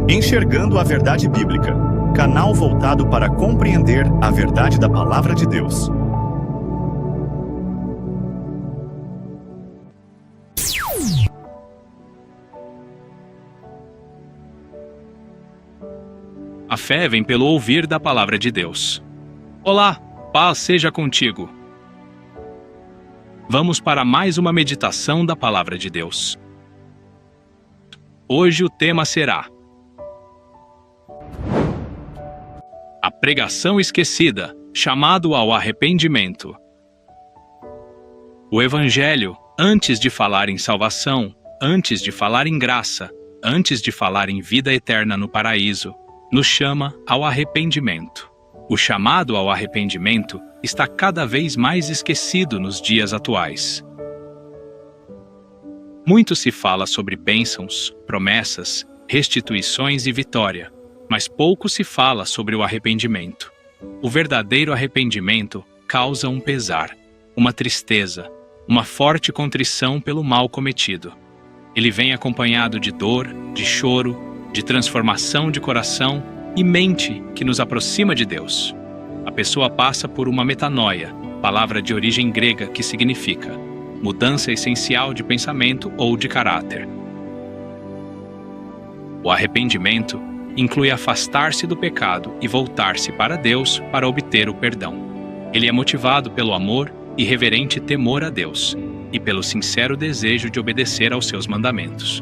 Enxergando a Verdade Bíblica, canal voltado para compreender a verdade da Palavra de Deus. A fé vem pelo ouvir da Palavra de Deus. Olá, paz seja contigo. Vamos para mais uma meditação da Palavra de Deus. Hoje o tema será a pregação esquecida, chamado ao arrependimento. O Evangelho, antes de falar em salvação, antes de falar em graça, antes de falar em vida eterna no paraíso, nos chama ao arrependimento. O chamado ao arrependimento está cada vez mais esquecido nos dias atuais. Muito se fala sobre bênçãos, promessas, restituições e vitória, mas pouco se fala sobre o arrependimento. O verdadeiro arrependimento causa um pesar, uma tristeza, uma forte contrição pelo mal cometido. Ele vem acompanhado de dor, de choro, de transformação de coração e mente que nos aproxima de Deus. A pessoa passa por uma metanoia, palavra de origem grega que significa mudança essencial de pensamento ou de caráter. O arrependimento inclui afastar-se do pecado e voltar-se para Deus para obter o perdão. Ele é motivado pelo amor e reverente temor a Deus e pelo sincero desejo de obedecer aos seus mandamentos,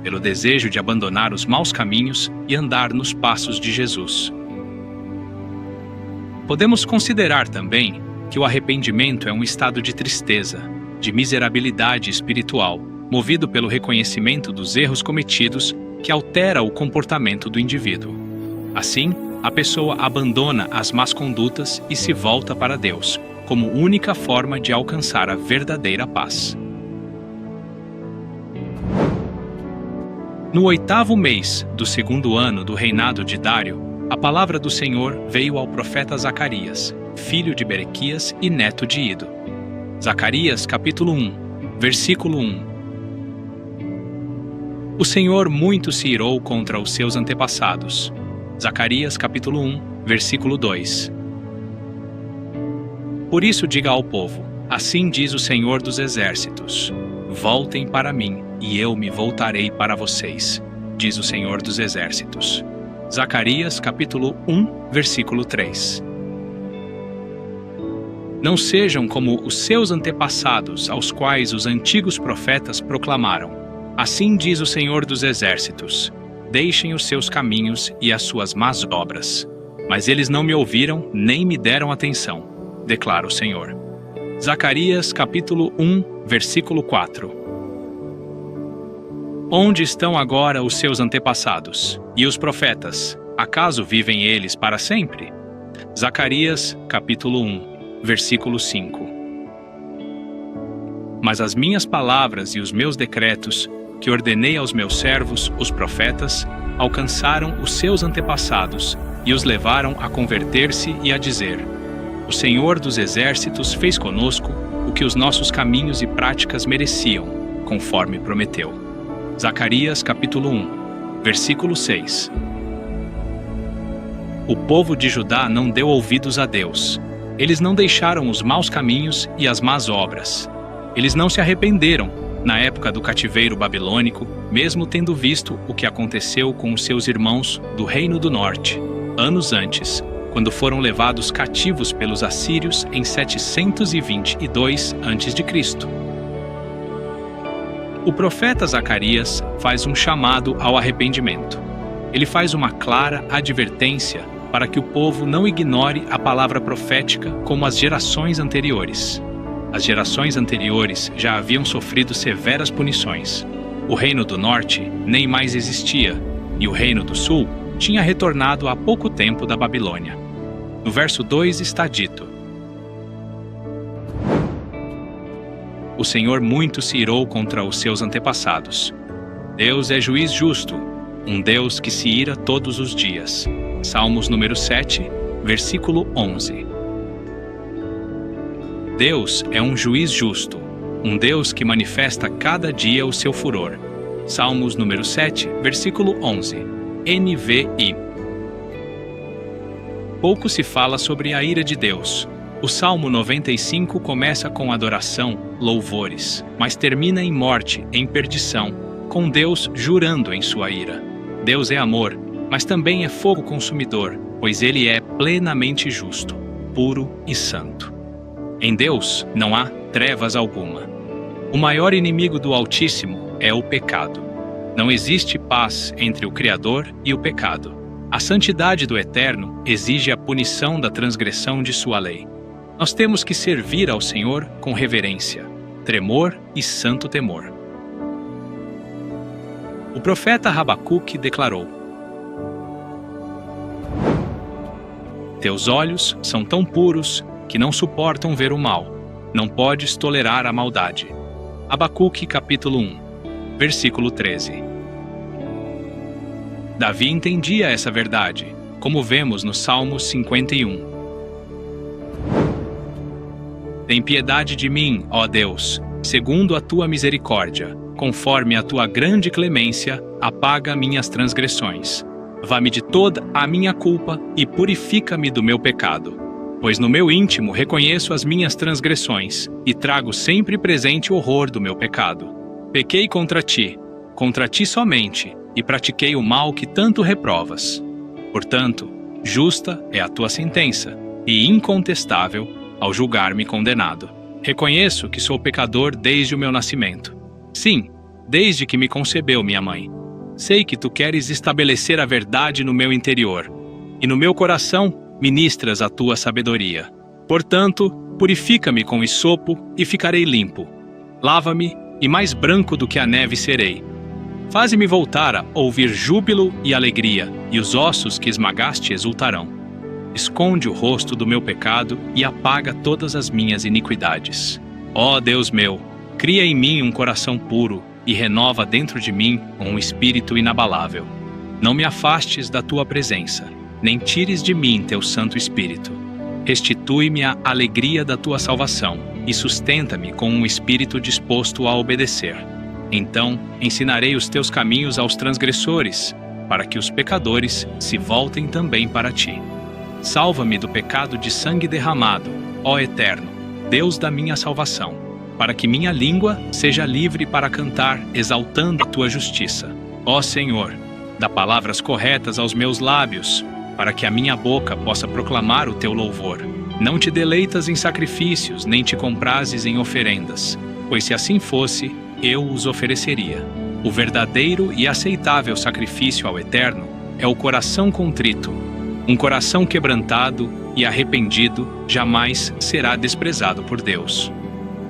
pelo desejo de abandonar os maus caminhos e andar nos passos de Jesus. Podemos considerar também que o arrependimento é um estado de tristeza, de miserabilidade espiritual, movido pelo reconhecimento dos erros cometidos que altera o comportamento do indivíduo. Assim, a pessoa abandona as más condutas e se volta para Deus, como única forma de alcançar a verdadeira paz. No 8º mês do 2º ano do reinado de Dário, a palavra do Senhor veio ao profeta Zacarias, filho de Berequias e neto de Ido. Zacarias, capítulo 1, versículo 1. O Senhor muito se irou contra os seus antepassados. Zacarias, capítulo 1, versículo 2. Por isso diga ao povo, assim diz o Senhor dos Exércitos: voltem para mim, e eu me voltarei para vocês, diz o Senhor dos Exércitos. Zacarias, capítulo 1, versículo 3. Não sejam como os seus antepassados, aos quais os antigos profetas proclamaram: assim diz o Senhor dos Exércitos: deixem os seus caminhos e as suas más obras. Mas eles não me ouviram, nem me deram atenção, declara o Senhor. Zacarias, capítulo 1, versículo 4. Onde estão agora os seus antepassados? E os profetas? Acaso vivem eles para sempre? Zacarias, capítulo 1, versículo 5. Mas as minhas palavras e os meus decretos, que ordenei aos meus servos, os profetas, alcançaram os seus antepassados e os levaram a converter-se e a dizer: o Senhor dos Exércitos fez conosco o que os nossos caminhos e práticas mereciam, conforme prometeu. Zacarias, capítulo 1, versículo 6. O povo de Judá não deu ouvidos a Deus. Eles não deixaram os maus caminhos e as más obras. Eles não se arrependeram na época do cativeiro babilônico, mesmo tendo visto o que aconteceu com os seus irmãos do Reino do Norte, anos antes, quando foram levados cativos pelos assírios em 722 a.C. O profeta Zacarias faz um chamado ao arrependimento. Ele faz uma clara advertência para que o povo não ignore a palavra profética como as gerações anteriores. As gerações anteriores já haviam sofrido severas punições. O Reino do Norte nem mais existia, e o Reino do Sul tinha retornado há pouco tempo da Babilônia. No verso 2 está dito: o Senhor muito se irou contra os seus antepassados. Deus é juiz justo, um Deus que se ira todos os dias. Salmos número 7, versículo 11. Deus é um juiz justo, um Deus que manifesta cada dia o seu furor. Salmos número 7, versículo 11. NVI. Pouco se fala sobre a ira de Deus. O Salmo 95 começa com adoração, louvores, mas termina em morte, em perdição, com Deus jurando em sua ira. Deus é amor, mas também é fogo consumidor, pois ele é plenamente justo, puro e santo. Em Deus não há trevas alguma. O maior inimigo do Altíssimo é o pecado. Não existe paz entre o Criador e o pecado. A santidade do Eterno exige a punição da transgressão de sua lei. Nós temos que servir ao Senhor com reverência, tremor e santo temor. O profeta Habacuque declarou: Teus olhos são tão puros que não suportam ver o mal. Não podes tolerar a maldade. Habacuque capítulo 1, versículo 13. Davi entendia essa verdade, como vemos no Salmo 51. Tem piedade de mim, ó Deus, segundo a tua misericórdia, conforme a tua grande clemência, apaga minhas transgressões. Vá-me de toda a minha culpa e purifica-me do meu pecado. Pois no meu íntimo reconheço as minhas transgressões e trago sempre presente o horror do meu pecado. Pequei contra ti somente, e pratiquei o mal que tanto reprovas. Portanto, justa é a tua sentença, e incontestável ao julgar-me condenado. Reconheço que sou pecador desde o meu nascimento. Sim, desde que me concebeu minha mãe. Sei que tu queres estabelecer a verdade no meu interior, e no meu coração ministras a tua sabedoria. Portanto, purifica-me com hisopo e ficarei limpo. Lava-me, e mais branco do que a neve serei. Faze-me voltar a ouvir júbilo e alegria, e os ossos que esmagaste exultarão. Esconde o rosto do meu pecado e apaga todas as minhas iniquidades. Ó Deus meu, cria em mim um coração puro e renova dentro de mim um espírito inabalável. Não me afastes da tua presença, nem tires de mim teu Santo Espírito. Restitui-me a alegria da tua salvação e sustenta-me com um espírito disposto a obedecer. Então ensinarei os teus caminhos aos transgressores, para que os pecadores se voltem também para ti. Salva-me do pecado de sangue derramado, ó Eterno, Deus da minha salvação, para que minha língua seja livre para cantar, exaltando a tua justiça. Ó Senhor, dá palavras corretas aos meus lábios, para que a minha boca possa proclamar o teu louvor. Não te deleitas em sacrifícios, nem te comprazes em oferendas, pois se assim fosse, eu os ofereceria. O verdadeiro e aceitável sacrifício ao Eterno é o coração contrito. Um coração quebrantado e arrependido jamais será desprezado por Deus.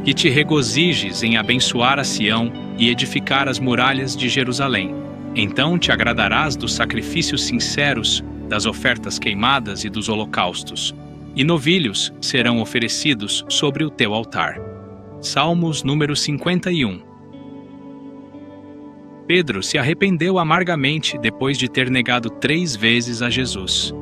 Que te regozijes em abençoar a Sião e edificar as muralhas de Jerusalém. Então te agradarás dos sacrifícios sinceros, das ofertas queimadas e dos holocaustos, e novilhos serão oferecidos sobre o teu altar. Salmos número 51. Pedro se arrependeu amargamente depois de ter negado 3 vezes a Jesus.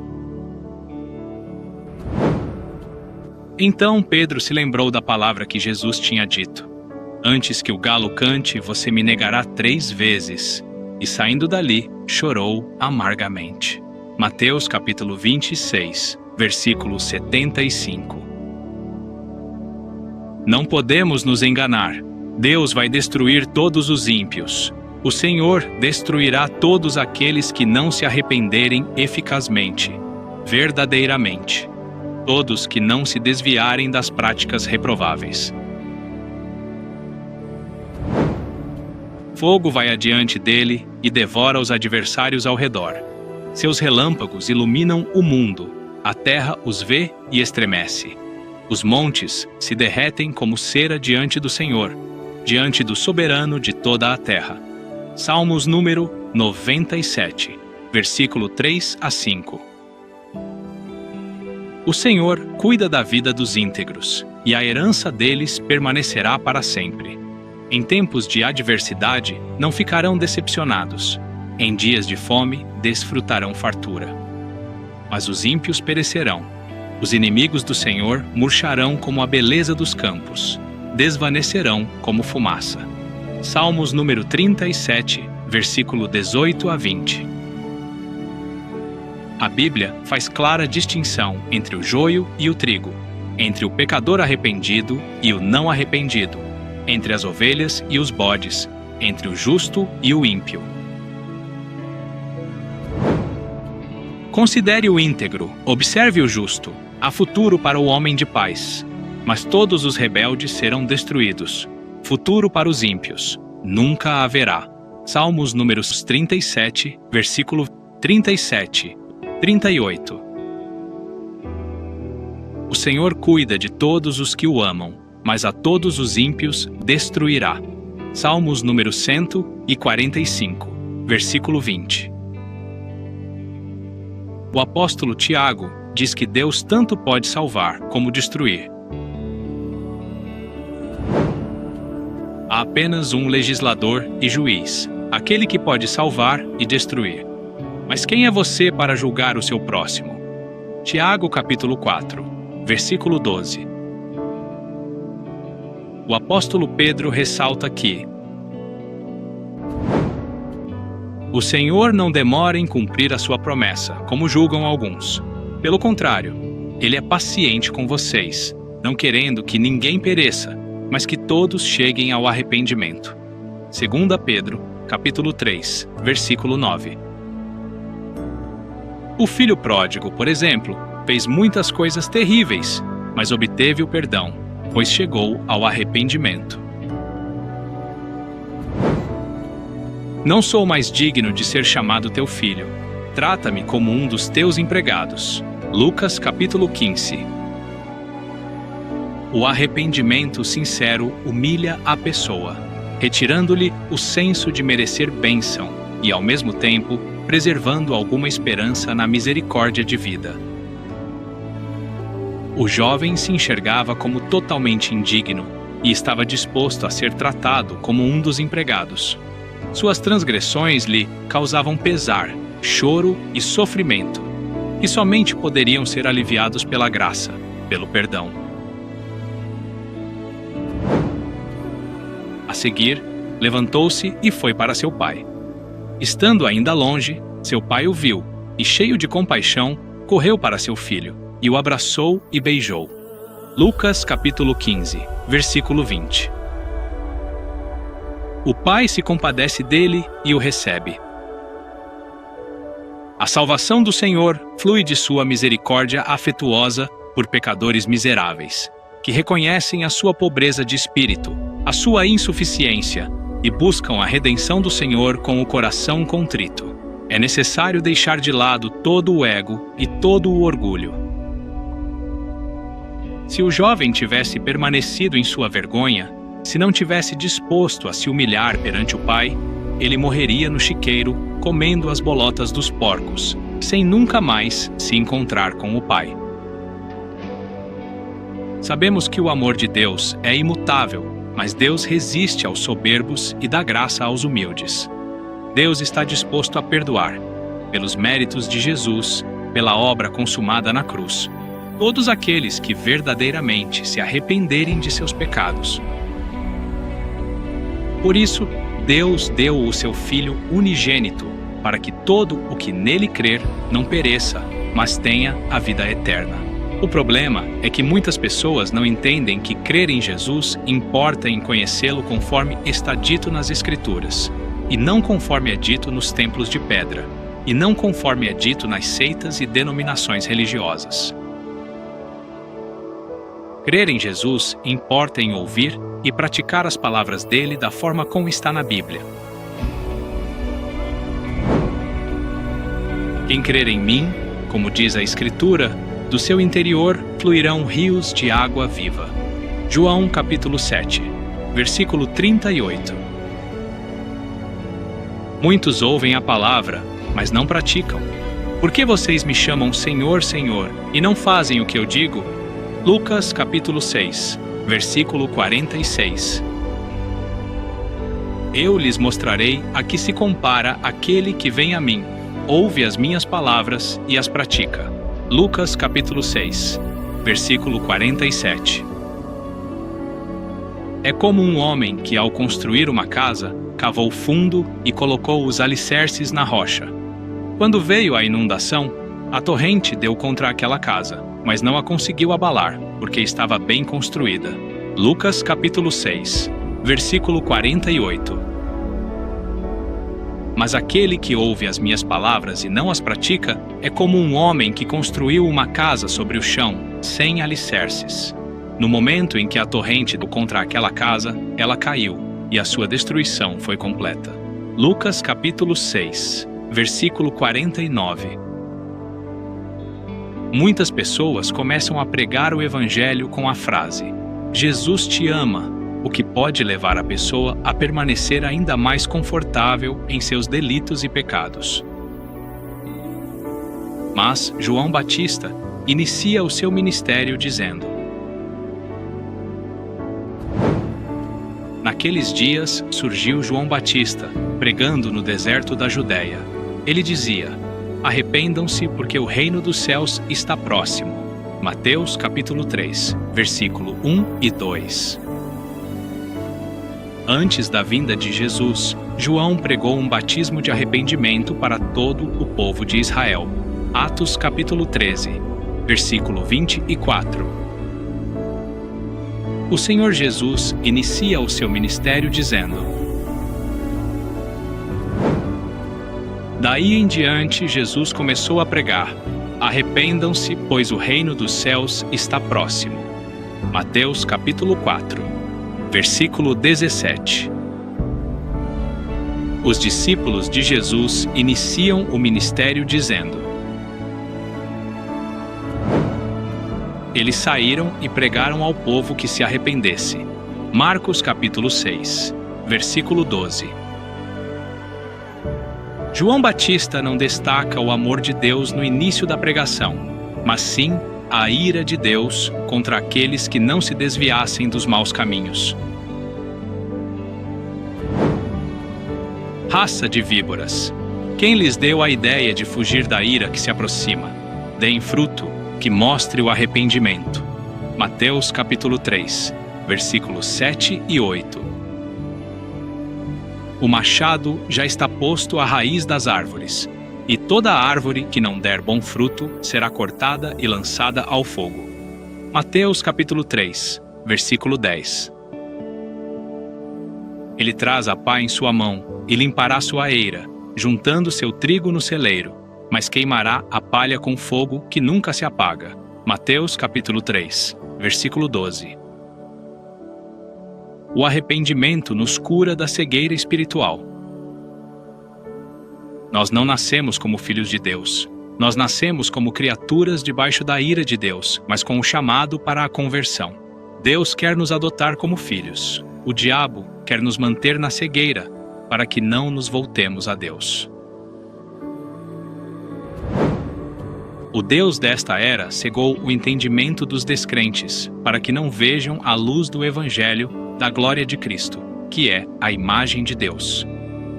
Então Pedro se lembrou da palavra que Jesus tinha dito: Antes que o galo cante, você me negará 3 vezes. E saindo dali, chorou amargamente. Mateus capítulo 26, versículo 75. Não podemos nos enganar. Deus vai destruir todos os ímpios. O Senhor destruirá todos aqueles que não se arrependerem eficazmente, verdadeiramente. Todos que não se desviarem das práticas reprováveis. Fogo vai adiante dele e devora os adversários ao redor. Seus relâmpagos iluminam o mundo, a terra os vê e estremece. Os montes se derretem como cera diante do Senhor, diante do soberano de toda a terra. Salmos número 97, versículo 3 a 5. O Senhor cuida da vida dos íntegros, e a herança deles permanecerá para sempre. Em tempos de adversidade, não ficarão decepcionados. Em dias de fome, desfrutarão fartura. Mas os ímpios perecerão. Os inimigos do Senhor murcharão como a beleza dos campos. Desvanecerão como fumaça. Salmos número 37, versículo 18 a 20. A Bíblia faz clara distinção entre o joio e o trigo, entre o pecador arrependido e o não arrependido, entre as ovelhas e os bodes, entre o justo e o ímpio. Considere o íntegro, observe o justo. Há futuro para o homem de paz. Mas todos os rebeldes serão destruídos. Futuro para os ímpios. Nunca haverá. Salmos números 37, versículo 37, 38. O Senhor cuida de todos os que o amam, mas a todos os ímpios destruirá. Salmos número 145, versículo 20. O apóstolo Tiago diz que Deus tanto pode salvar como destruir. Há apenas um legislador e juiz, aquele que pode salvar e destruir. Mas quem é você para julgar o seu próximo? Tiago capítulo 4, versículo 12. O apóstolo Pedro ressalta que o Senhor não demora em cumprir a sua promessa, como julgam alguns. Pelo contrário, Ele é paciente com vocês, não querendo que ninguém pereça, mas que todos cheguem ao arrependimento. 2 Pedro, capítulo 3, versículo 9. O filho pródigo, por exemplo, fez muitas coisas terríveis, mas obteve o perdão, pois chegou ao arrependimento. Não sou mais digno de ser chamado teu filho. Trata-me como um dos teus empregados. Lucas capítulo 15. O arrependimento sincero humilha a pessoa, retirando-lhe o senso de merecer bênção e, ao mesmo tempo, preservando alguma esperança na misericórdia de vida. O jovem se enxergava como totalmente indigno e estava disposto a ser tratado como um dos empregados. Suas transgressões lhe causavam pesar, choro e sofrimento, que somente poderiam ser aliviados pela graça, pelo perdão. A seguir, levantou-se e foi para seu pai. Estando ainda longe, seu pai o viu e, cheio de compaixão, correu para seu filho e o abraçou e beijou. Lucas capítulo 15, versículo 20. O pai se compadece dele e o recebe. A salvação do Senhor flui de sua misericórdia afetuosa por pecadores miseráveis, que reconhecem a sua pobreza de espírito, a sua insuficiência e buscam a redenção do Senhor com o coração contrito. É necessário deixar de lado todo o ego e todo o orgulho. Se o jovem tivesse permanecido em sua vergonha, se não tivesse disposto a se humilhar perante o pai, ele morreria no chiqueiro, comendo as bolotas dos porcos, sem nunca mais se encontrar com o pai. Sabemos que o amor de Deus é imutável, mas Deus resiste aos soberbos e dá graça aos humildes. Deus está disposto a perdoar, pelos méritos de Jesus, pela obra consumada na cruz, todos aqueles que verdadeiramente se arrependerem de seus pecados. Por isso, Deus deu o seu Filho unigênito, para que todo o que nele crer não pereça, mas tenha a vida eterna. O problema é que muitas pessoas não entendem que crer em Jesus importa em conhecê-lo conforme está dito nas Escrituras, e não conforme é dito nos templos de pedra, e não conforme é dito nas seitas e denominações religiosas. Crer em Jesus importa em ouvir e praticar as palavras dele da forma como está na Bíblia. Quem crer em mim, como diz a Escritura, do seu interior fluirão rios de água viva. João capítulo 7, versículo 38. Muitos ouvem a palavra, mas não praticam. Por que vocês me chamam Senhor, Senhor, e não fazem o que eu digo? Lucas capítulo 6, versículo 46. Eu lhes mostrarei a que se compara aquele que vem a mim, ouve as minhas palavras e as pratica. Lucas capítulo 6, versículo 47. É como um homem que, ao construir uma casa, cavou fundo e colocou os alicerces na rocha. Quando veio a inundação, A torrente deu contra aquela casa, mas não a conseguiu abalar, porque estava bem construída. Lucas capítulo 6, versículo 48. Mas aquele que ouve as minhas palavras e não as pratica é como um homem que construiu uma casa sobre o chão, sem alicerces. No momento em que a torrente deu contra aquela casa, ela caiu, e a sua destruição foi completa. Lucas capítulo 6, versículo 49. Muitas pessoas começam a pregar o evangelho com a frase: Jesus te ama, o que pode levar a pessoa a permanecer ainda mais confortável em seus delitos e pecados. Mas João Batista inicia o seu ministério dizendo: Naqueles dias surgiu João Batista, pregando no deserto da Judéia. Ele dizia: Arrependam-se, porque o reino dos céus está próximo. Mateus capítulo 3, versículo 1 e 2. Antes da vinda de Jesus, João pregou um batismo de arrependimento para todo o povo de Israel. Atos capítulo 13, versículo 24. O Senhor Jesus inicia o seu ministério dizendo: Daí em diante, Jesus começou a pregar: Arrependam-se, pois o reino dos céus está próximo. Mateus capítulo 4, versículo 17. Os discípulos de Jesus iniciam o ministério dizendo: Eles saíram e pregaram ao povo que se arrependesse. Marcos capítulo 6, versículo 12. João Batista não destaca o amor de Deus no início da pregação, mas sim a ira de Deus contra aqueles que não se desviassem dos maus caminhos. Raça de víboras, quem lhes deu a ideia de fugir da ira que se aproxima? Deem fruto que mostre o arrependimento. Mateus capítulo 3, versículos 7 e 8. O machado já está posto à raiz das árvores, e toda árvore que não der bom fruto será cortada e lançada ao fogo. Mateus capítulo 3, versículo 10. Ele traz a pá em sua mão e limpará sua eira, juntando seu trigo no celeiro, mas queimará a palha com fogo que nunca se apaga. Mateus capítulo 3, versículo 12. O arrependimento nos cura da cegueira espiritual. Nós não nascemos como filhos de Deus. Nós nascemos como criaturas debaixo da ira de Deus, mas com o chamado para a conversão. Deus quer nos adotar como filhos. O diabo quer nos manter na cegueira, para que não nos voltemos a Deus. O Deus desta era cegou o entendimento dos descrentes, para que não vejam a luz do Evangelho da glória de Cristo, que é a imagem de Deus.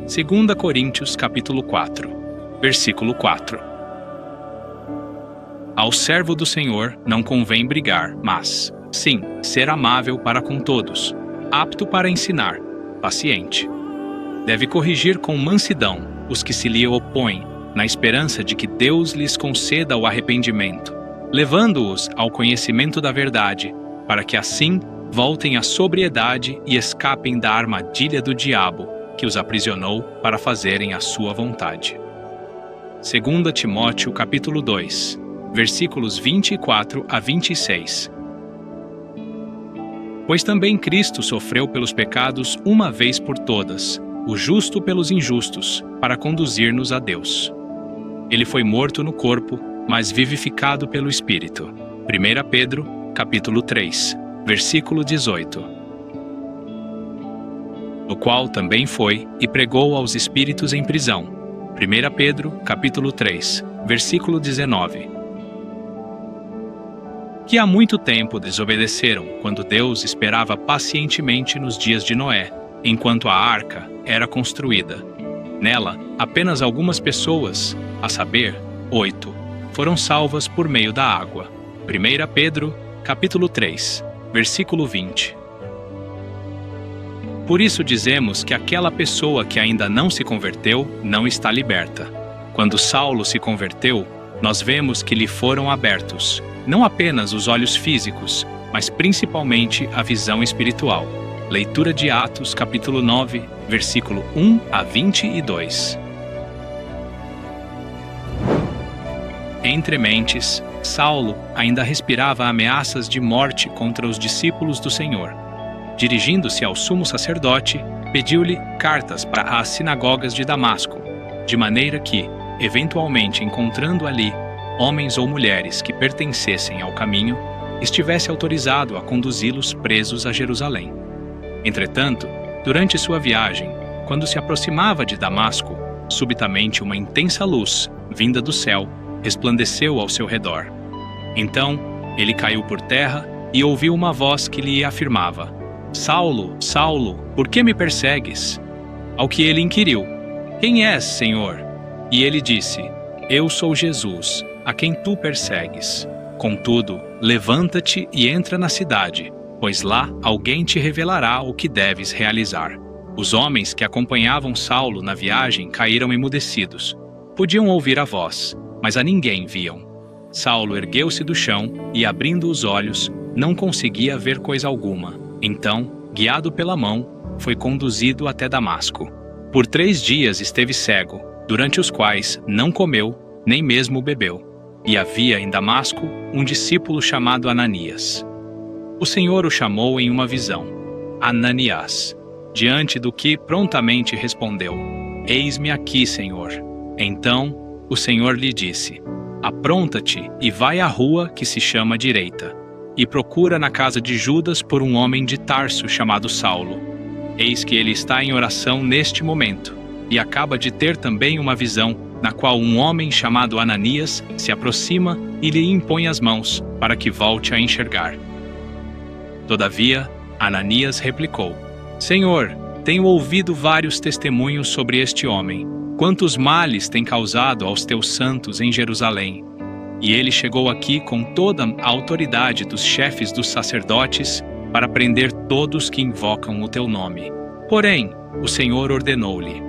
2 Coríntios capítulo 4, versículo 4. Ao servo do Senhor não convém brigar, mas, sim, ser amável para com todos, apto para ensinar, paciente. Deve corrigir com mansidão os que se lhe opõem, na esperança de que Deus lhes conceda o arrependimento, levando-os ao conhecimento da verdade, para que assim voltem à sobriedade e escapem da armadilha do diabo, que os aprisionou para fazerem a sua vontade. 2 Timóteo capítulo 2, versículos 24 a 26. Pois também Cristo sofreu pelos pecados uma vez por todas, o justo pelos injustos, para conduzir-nos a Deus. Ele foi morto no corpo, mas vivificado pelo Espírito. 1 Pedro capítulo 3, versículo 18. No qual também foi e pregou aos espíritos em prisão. 1 Pedro capítulo 3, versículo 19. Que há muito tempo desobedeceram, quando Deus esperava pacientemente nos dias de Noé, enquanto a arca era construída. Nela, apenas algumas pessoas, a saber, 8, foram salvas por meio da água. 1 Pedro capítulo 3, versículo 20. Por isso dizemos que aquela pessoa que ainda não se converteu não está liberta. Quando Saulo se converteu, nós vemos que lhe foram abertos, não apenas os olhos físicos, mas principalmente a visão espiritual. Leitura de Atos, capítulo 9, versículo 1 a 22. Entre mentes, Saulo ainda respirava ameaças de morte contra os discípulos do Senhor. Dirigindo-se ao sumo sacerdote, pediu-lhe cartas para as sinagogas de Damasco, de maneira que, eventualmente encontrando ali homens ou mulheres que pertencessem ao caminho, estivesse autorizado a conduzi-los presos a Jerusalém. Entretanto, durante sua viagem, quando se aproximava de Damasco, subitamente uma intensa luz, vinda do céu, resplandeceu ao seu redor. Então, ele caiu por terra e ouviu uma voz que lhe afirmava: Saulo, Saulo, por que me persegues? Ao que ele inquiriu: Quem és, Senhor? E ele disse: Eu sou Jesus, a quem tu persegues. Contudo, levanta-te e entra na cidade, pois lá alguém te revelará o que deves realizar. Os homens que acompanhavam Saulo na viagem caíram emudecidos. Podiam ouvir a voz, mas a ninguém viam. Saulo ergueu-se do chão e, abrindo os olhos, não conseguia ver coisa alguma. Então, guiado pela mão, foi conduzido até Damasco. Por 3 dias esteve cego, durante os quais não comeu, nem mesmo bebeu. E havia em Damasco um discípulo chamado Ananias. O Senhor o chamou em uma visão: Ananias. Diante do que prontamente respondeu: Eis-me aqui, Senhor. Então o Senhor lhe disse: Apronta-te e vai à rua que se chama Direita, e procura na casa de Judas por um homem de Tarso chamado Saulo. Eis que ele está em oração neste momento, e acaba de ter também uma visão, na qual um homem chamado Ananias se aproxima e lhe impõe as mãos, para que volte a enxergar. Todavia, Ananias replicou: Senhor, tenho ouvido vários testemunhos sobre este homem, quantos males tem causado aos teus santos em Jerusalém. E ele chegou aqui com toda a autoridade dos chefes dos sacerdotes para prender todos que invocam o teu nome. Porém, o Senhor ordenou-lhe: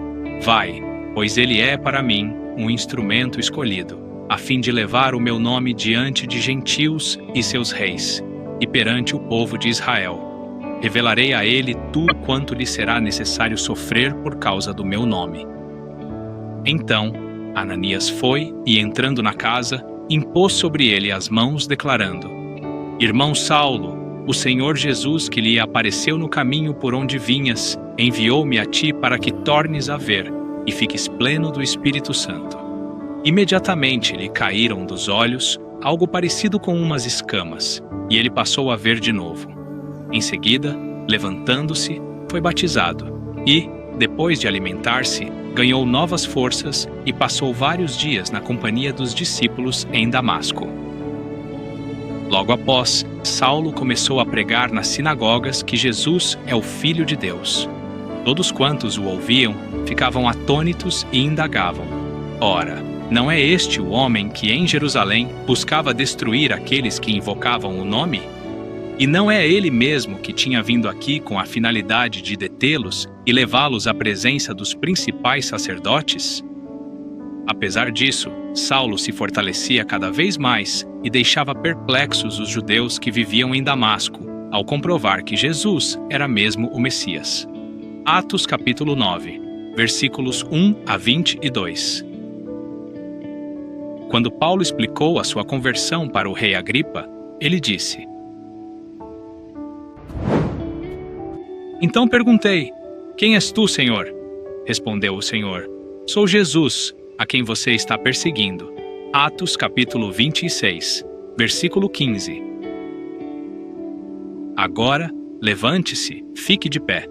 Vai, pois ele é para mim um instrumento escolhido, a fim de levar o meu nome diante de gentios e seus reis, e perante o povo de Israel. Revelarei a ele tudo quanto lhe será necessário sofrer por causa do meu nome. Então, Ananias foi e, entrando na casa, impôs sobre ele as mãos, declarando: Irmão Saulo, o Senhor Jesus, que lhe apareceu no caminho por onde vinhas, enviou-me a ti para que tornes a ver e fiques pleno do Espírito Santo. Imediatamente lhe caíram dos olhos algo parecido com umas escamas, e ele passou a ver de novo. Em seguida, levantando-se, foi batizado, e, depois de alimentar-se, ganhou novas forças e passou vários dias na companhia dos discípulos em Damasco. Logo após, Saulo começou a pregar nas sinagogas que Jesus é o Filho de Deus. Todos quantos o ouviam ficavam atônitos e indagavam: Ora, não é este o homem que em Jerusalém buscava destruir aqueles que invocavam o nome? E não é ele mesmo que tinha vindo aqui com a finalidade de detê-los e levá-los à presença dos principais sacerdotes? Apesar disso, Saulo se fortalecia cada vez mais e deixava perplexos os judeus que viviam em Damasco, ao comprovar que Jesus era mesmo o Messias. Atos capítulo 9, versículos 1 a 22. Quando Paulo explicou a sua conversão para o rei Agripa, ele disse: Então perguntei: Quem és tu, Senhor? Respondeu o Senhor: Sou Jesus, a quem você está perseguindo. Atos capítulo 26, versículo 15. Agora, levante-se, fique de pé.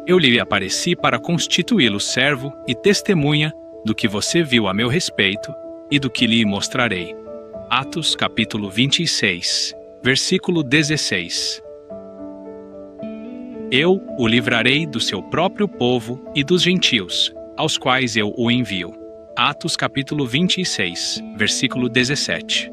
Eu lhe apareci para constituí-lo servo e testemunha do que você viu a meu respeito e do que lhe mostrarei. Atos capítulo 26, versículo 16. Eu o livrarei do seu próprio povo e dos gentios, aos quais eu o envio. Atos capítulo 26, versículo 17.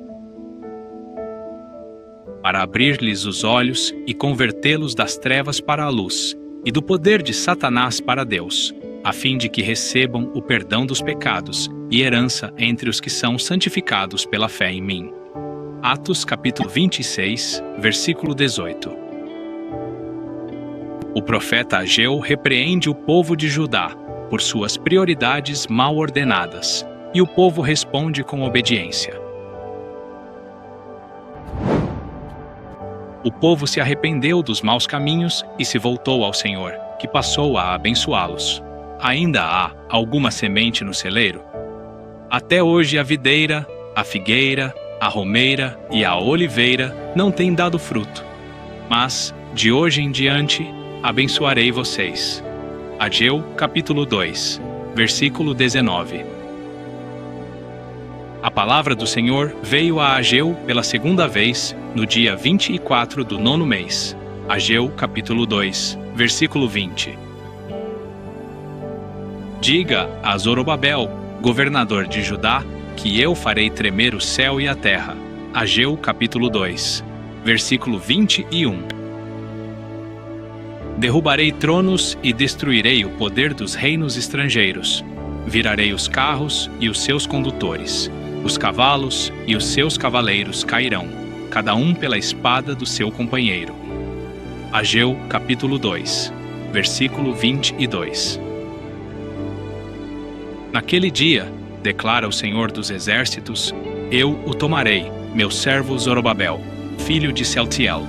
Para abrir-lhes os olhos e convertê-los das trevas para a luz, e do poder de Satanás para Deus, a fim de que recebam o perdão dos pecados e herança entre os que são santificados pela fé em mim. Atos capítulo 26, versículo 18. O profeta Ageu repreende o povo de Judá por suas prioridades mal ordenadas, e o povo responde com obediência. O povo se arrependeu dos maus caminhos e se voltou ao Senhor, que passou a abençoá-los. Ainda há alguma semente no celeiro? Até hoje a videira, a figueira, a romeira e a oliveira não têm dado fruto. Mas, de hoje em diante, abençoarei vocês. Ageu, capítulo 2, versículo 19. A palavra do Senhor veio a Ageu pela segunda vez no dia 24 do 9º mês. Ageu, capítulo 2, versículo 20. Diga a Zorobabel, governador de Judá, que eu farei tremer o céu e a terra. Ageu, capítulo 2, versículo 21. Derrubarei tronos e destruirei o poder dos reinos estrangeiros. Virarei os carros e os seus condutores. Os cavalos e os seus cavaleiros cairão, cada um pela espada do seu companheiro. Ageu, capítulo 2, versículo 22. Naquele dia, declara o Senhor dos Exércitos, eu o tomarei, meu servo Zorobabel, filho de Sealtiel,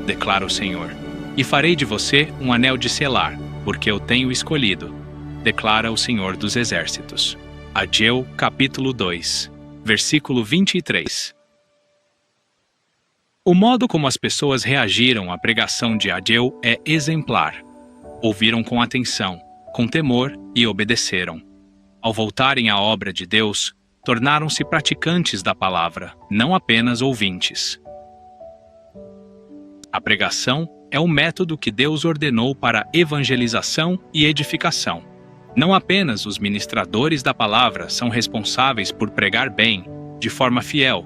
declara o Senhor, e farei de você um anel de selar, porque eu tenho escolhido, declara o Senhor dos Exércitos. Ageu, capítulo 2, versículo 23. O modo como as pessoas reagiram à pregação de Ageu é exemplar. Ouviram com atenção, com temor e obedeceram. Ao voltarem à obra de Deus, tornaram-se praticantes da palavra, não apenas ouvintes. A pregação é o método que Deus ordenou para evangelização e edificação. Não apenas os ministradores da palavra são responsáveis por pregar bem, de forma fiel,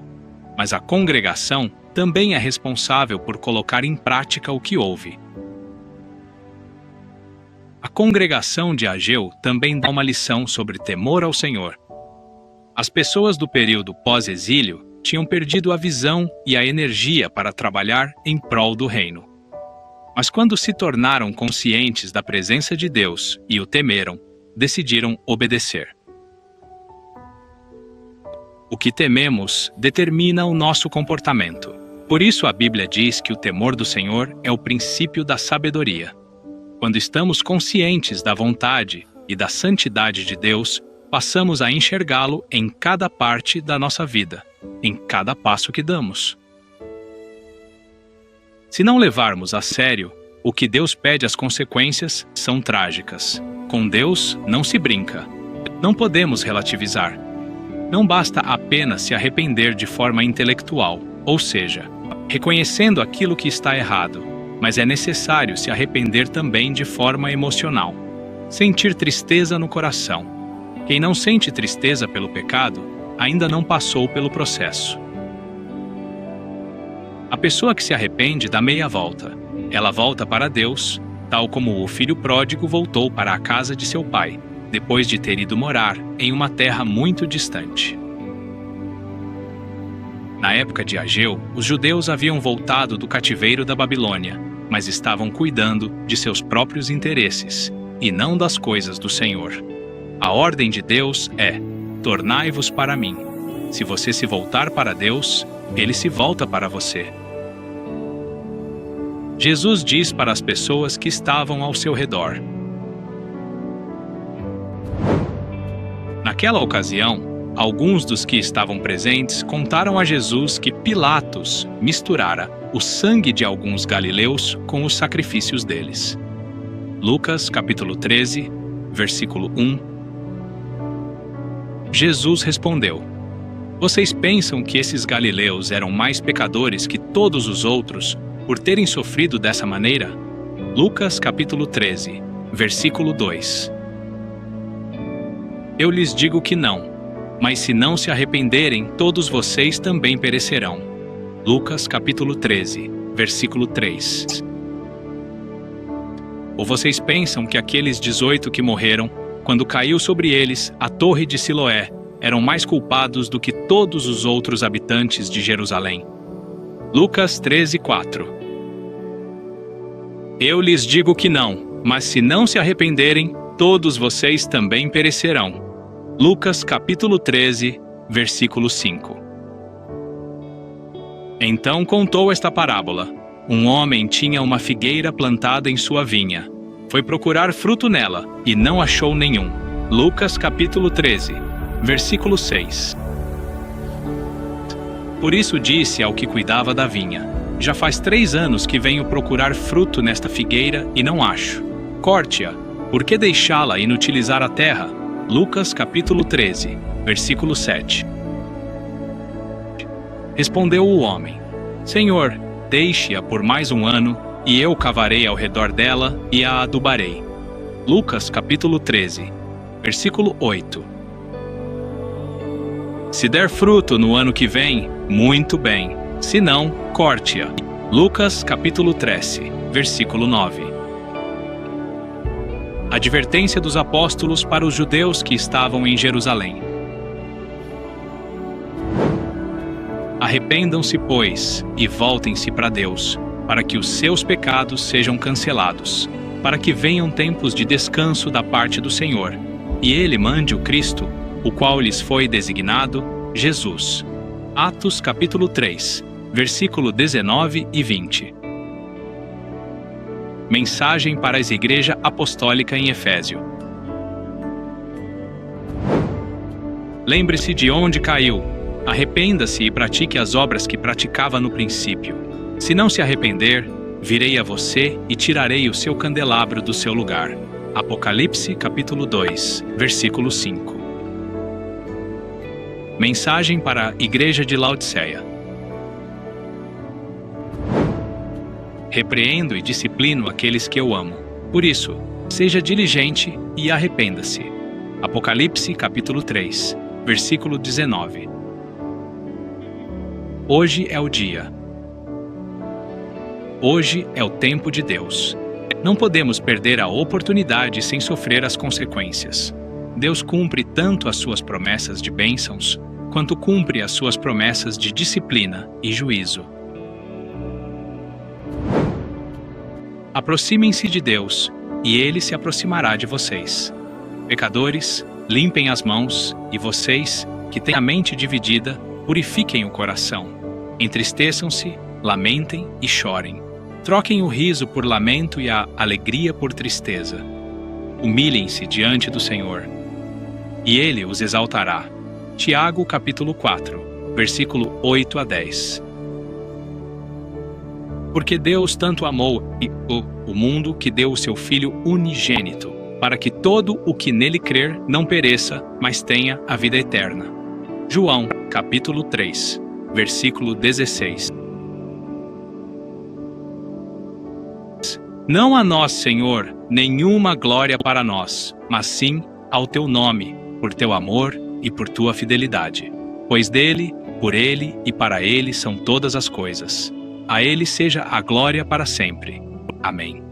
mas a congregação também é responsável por colocar em prática o que ouve. A congregação de Ageu também dá uma lição sobre temor ao Senhor. As pessoas do período pós-exílio tinham perdido a visão e a energia para trabalhar em prol do reino. Mas quando se tornaram conscientes da presença de Deus e o temeram, decidiram obedecer. O que tememos determina o nosso comportamento. Por isso a Bíblia diz que o temor do Senhor é o princípio da sabedoria. Quando estamos conscientes da vontade e da santidade de Deus, passamos a enxergá-lo em cada parte da nossa vida, em cada passo que damos. Se não levarmos a sério o que Deus pede, as consequências são trágicas. Com Deus não se brinca. Não podemos relativizar. Não basta apenas se arrepender de forma intelectual, ou seja, reconhecendo aquilo que está errado, mas é necessário se arrepender também de forma emocional. Sentir tristeza no coração. Quem não sente tristeza pelo pecado, ainda não passou pelo processo. A pessoa que se arrepende dá meia volta. Ela volta para Deus, tal como o filho pródigo voltou para a casa de seu pai, depois de ter ido morar em uma terra muito distante. Na época de Ageu, os judeus haviam voltado do cativeiro da Babilônia, mas estavam cuidando de seus próprios interesses, e não das coisas do Senhor. A ordem de Deus é: tornai-vos para mim. Se você se voltar para Deus, Ele se volta para você. Jesus diz para as pessoas que estavam ao seu redor. Naquela ocasião, alguns dos que estavam presentes contaram a Jesus que Pilatos misturara o sangue de alguns galileus com os sacrifícios deles. Lucas, capítulo 13, versículo 1. Jesus respondeu: Vocês pensam que esses galileus eram mais pecadores que todos os outros por terem sofrido dessa maneira? Lucas capítulo 13, versículo 2. Eu lhes digo que não, mas se não se arrependerem, todos vocês também perecerão. Lucas capítulo 13, versículo 3. Ou vocês pensam que aqueles 18 que morreram, quando caiu sobre eles a torre de Siloé, eram mais culpados do que todos os outros habitantes de Jerusalém. Lucas 13:4. Eu lhes digo que não, mas se não se arrependerem, todos vocês também perecerão. Lucas capítulo 13, versículo 5. Então contou esta parábola. Um homem tinha uma figueira plantada em sua vinha. Foi procurar fruto nela, e não achou nenhum. Lucas capítulo 13, versículo 6. Por isso disse ao que cuidava da vinha: já faz 3 anos que venho procurar fruto nesta figueira e não acho. Corte-a, por que deixá-la inutilizar a terra? Lucas capítulo 13, versículo 7. Respondeu o homem: Senhor, deixe-a por mais 1 ano, e eu cavarei ao redor dela e a adubarei. Lucas capítulo 13, versículo 8. Se der fruto no ano que vem, muito bem. Se não, corte-a. Lucas capítulo 13, versículo 9. Advertência dos apóstolos para os judeus que estavam em Jerusalém. Arrependam-se, pois, e voltem-se para Deus, para que os seus pecados sejam cancelados, para que venham tempos de descanso da parte do Senhor, e Ele mande o Cristo, o qual lhes foi designado, Jesus. Atos capítulo 3, versículo 19 e 20. Mensagem para a Igreja Apostólica em Efésio. Lembre-se de onde caiu. Arrependa-se e pratique as obras que praticava no princípio. Se não se arrepender, virei a você e tirarei o seu candelabro do seu lugar. Apocalipse capítulo 2, versículo 5. Mensagem para a Igreja de Laodiceia. Repreendo e disciplino aqueles que eu amo. Por isso, seja diligente e arrependa-se. Apocalipse capítulo 3, versículo 19. Hoje é o dia. Hoje é o tempo de Deus. Não podemos perder a oportunidade sem sofrer as consequências. Deus cumpre tanto as suas promessas de bênçãos, quanto cumpre as suas promessas de disciplina e juízo. Aproximem-se de Deus, e Ele se aproximará de vocês. Pecadores, limpem as mãos, e vocês, que têm a mente dividida, purifiquem o coração. Entristeçam-se, lamentem e chorem. Troquem o riso por lamento e a alegria por tristeza. Humilhem-se diante do Senhor, e Ele os exaltará. Tiago capítulo 4, versículo 8 a 10. Porque Deus tanto amou o mundo que deu o seu Filho unigênito, para que todo o que nele crer não pereça, mas tenha a vida eterna. João capítulo 3, versículo 16. Não a nós, Senhor, nenhuma glória para nós, mas sim ao teu nome, por teu amor e por tua fidelidade. Pois dele, por ele e para ele são todas as coisas. A ele seja a glória para sempre. Amém.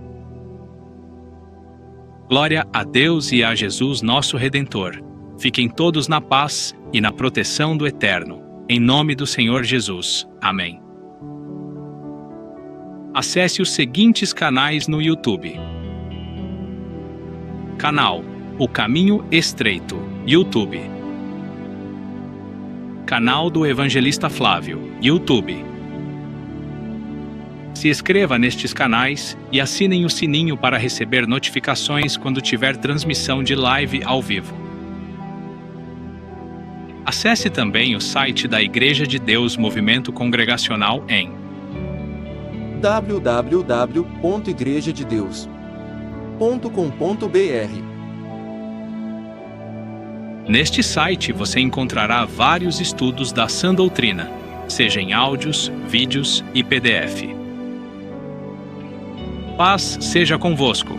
Glória a Deus e a Jesus, nosso Redentor. Fiquem todos na paz e na proteção do Eterno. Em nome do Senhor Jesus. Amém. Acesse os seguintes canais no YouTube. Canal O Caminho Estreito, YouTube. Canal do Evangelista Flávio, YouTube. Se inscreva nestes canais e assinem o sininho para receber notificações quando tiver transmissão de live ao vivo. Acesse também o site da Igreja de Deus Movimento Congregacional em www.igrejadedeus.com.br. Neste site você encontrará vários estudos da sã doutrina, seja em áudios, vídeos e PDF. Paz seja convosco.